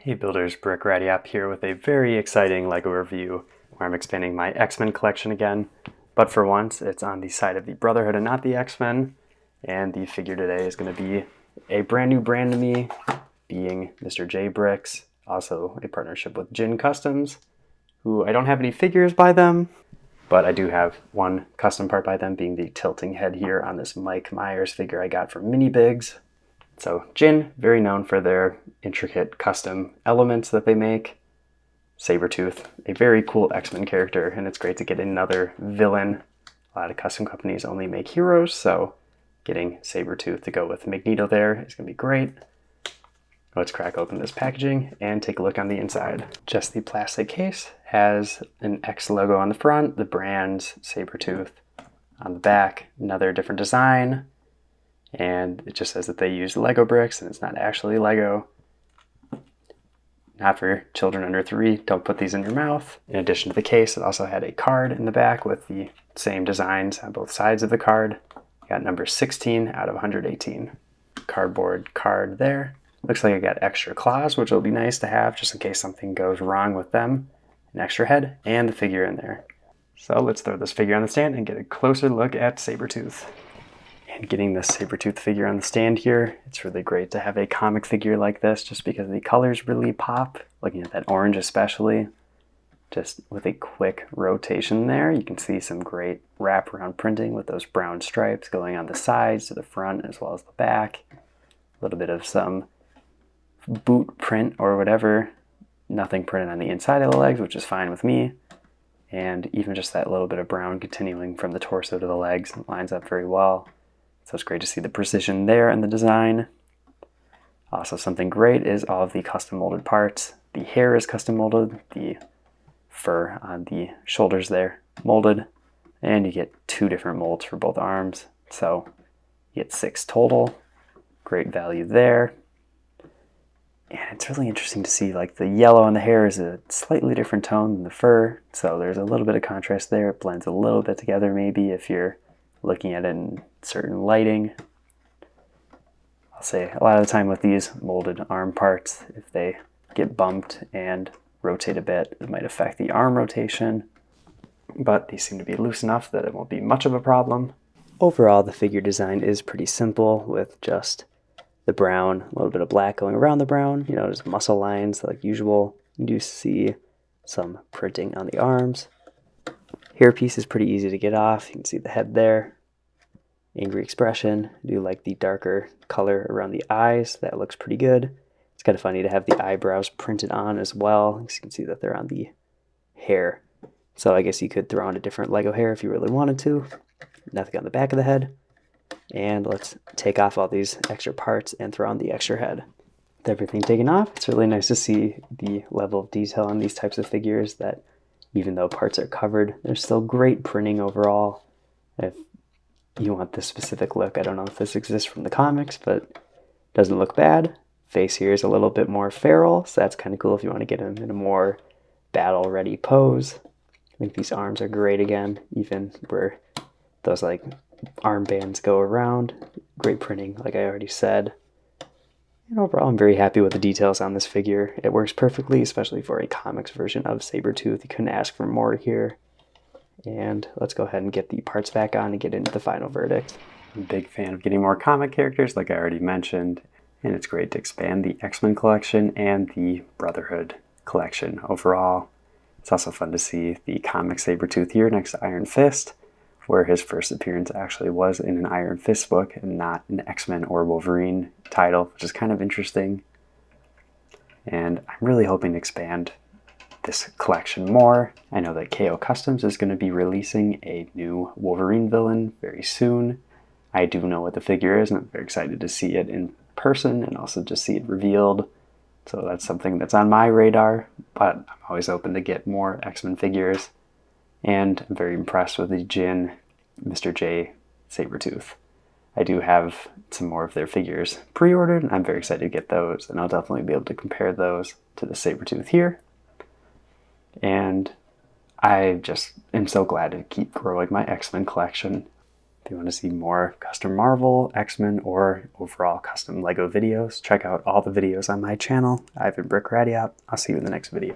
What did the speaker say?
Hey builders, Brick Ratty up here with a very exciting LEGO review where I'm expanding my X-Men collection again, but for once it's on the side of the Brotherhood and not the X-Men, and the figure today is going to be a brand new brand to me, being Mr. J Bricks, also a partnership with Jin Customs, who I don't have any figures by them, but I do have one custom part by them, being the tilting head here on this Mike Myers figure I got from Minifigs. So Jin, very known for their intricate custom elements that they make. Sabertooth, a very cool X-Men character, and it's great to get another villain. A lot of custom companies only make heroes, so getting Sabertooth to go with Magneto there is going to be great. Let's crack open this packaging and take a look on the inside. Just the plastic case has an X logo on the front, the brand's Sabertooth on the back, another different design. And it just says that they use Lego bricks, and it's not actually Lego. Not for children under 3, don't put these in your mouth. In addition to the case, it also had a card in the back with the same designs on both sides of the card. You got number 16 out of 118. Cardboard card there. Looks like I got extra claws, which will be nice to have just in case something goes wrong with them. An extra head and the figure in there. So let's throw this figure on the stand and get a closer look at Sabertooth. And getting this Sabertooth figure on the stand here, it's really great to have a comic figure like this just because the colors really pop. Looking at that orange especially, just with a quick rotation there, you can see some great wraparound printing with those brown stripes going on the sides to the front as well as the back. A little bit of some boot print or whatever. Nothing printed on the inside of the legs, which is fine with me. And even just that little bit of brown continuing from the torso to the legs lines up very well. So it's great to see the precision there in the design. Also, something great is all of the custom molded parts. The hair is custom molded, the fur on the shoulders there molded, and you get 2 different molds for both arms. So you get 6 total. Great value there. And it's really interesting to see, like, the yellow on the hair is a slightly different tone than the fur. So there's a little bit of contrast there. It blends a little bit together maybe if you're looking at it in certain lighting. I'll say a lot of the time with these molded arm parts, if they get bumped and rotate a bit, it might affect the arm rotation, but these seem to be loose enough that it won't be much of a problem. Overall, the figure design is pretty simple with just the brown, a little bit of black going around the brown, you know, just muscle lines like usual. You do see some printing on the arms. Hairpiece is pretty easy to get off. You can see the head there. Angry expression. I do like the darker color around the eyes. That looks pretty good. It's kind of funny to have the eyebrows printed on as well. You can see that they're on the hair. So I guess you could throw on a different Lego hair if you really wanted to. Nothing on the back of the head. And let's take off all these extra parts and throw on the extra head. With everything taken off, it's really nice to see the level of detail on these types of figures that even though parts are covered, there's still great printing overall. If you want this specific look, I don't know if this exists from the comics, but it doesn't look bad. Face here is a little bit more feral, so that's kind of cool if you want to get him in a more battle-ready pose. I think these arms are great again, even where those like armbands go around. Great printing, like I already said. And overall, I'm very happy with the details on this figure. It works perfectly, especially for a comics version of Sabertooth. You couldn't ask for more here. And let's go ahead and get the parts back on and get into the final verdict. I'm a big fan of getting more comic characters, like I already mentioned. And it's great to expand the X-Men collection and the Brotherhood collection overall. It's also fun to see the comic Sabertooth here next to Iron Fist, where his first appearance actually was in an Iron Fist book and not an X-Men or Wolverine title, which is kind of interesting. And I'm really hoping to expand this collection more. I know that KO Customs is going to be releasing a new Wolverine villain very soon. I do know what the figure is, and I'm very excited to see it in person and also just see it revealed. So that's something that's on my radar, but I'm always open to get more X-Men figures. And I'm very impressed with the Jin Mr. J Sabertooth. I do have some more of their figures pre-ordered, and I'm very excited to get those, and I'll definitely be able to compare those to the Sabertooth here. And I just am so glad to keep growing my X-Men collection. If you want to see more custom Marvel, X-Men, or overall custom Lego videos, check out all the videos on my channel, Ivan Brick Radiop. I'll see you in the next video.